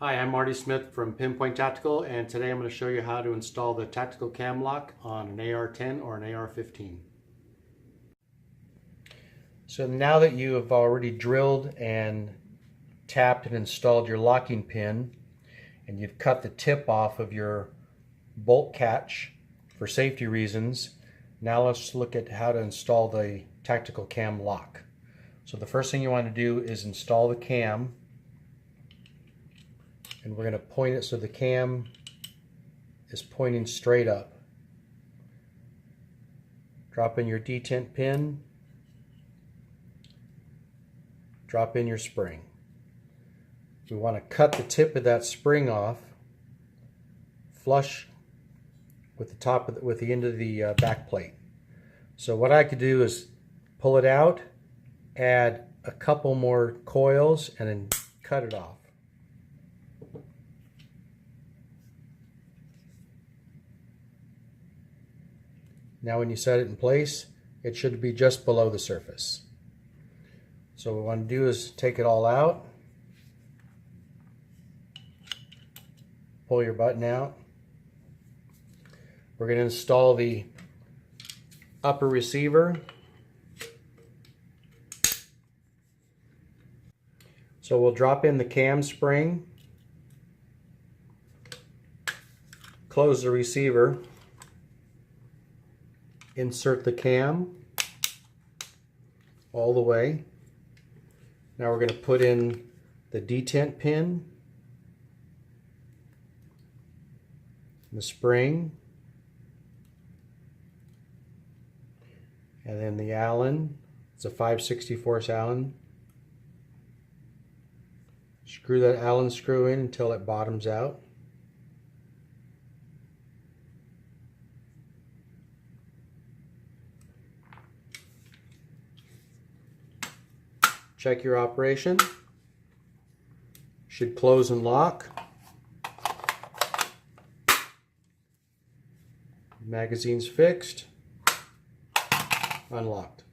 Hi, I'm Marty Smith from Pinpoint Tactical, and today I'm going to show you how to install the tactical cam lock on an AR-10 or an AR-15. So now that you have already drilled and tapped and installed your locking pin, and you've cut the tip off of your bolt catch for safety reasons, now let's look at how to install the tactical cam lock. So the first thing you want to do is install the cam. And we're going to point it so the cam is pointing straight up. Drop in your detent pin. Drop in your spring. We want to cut the tip of that spring off, flush with the top of with the end of the back plate. So what I could do is pull it out, add a couple more coils, and then cut it off. Now when you set it in place, it should be just below the surface. So what we want to do is take it all out, pull your button out. We're going to install the upper receiver. So we'll drop in the cam spring, close the receiver, insert the cam all the way. Now we're going to put in the detent pin, the spring, and then the Allen. It's a 5/64 Allen. Screw that Allen screw in until it bottoms out. Check your operation. Should close and lock. Magazine's fixed. Unlocked.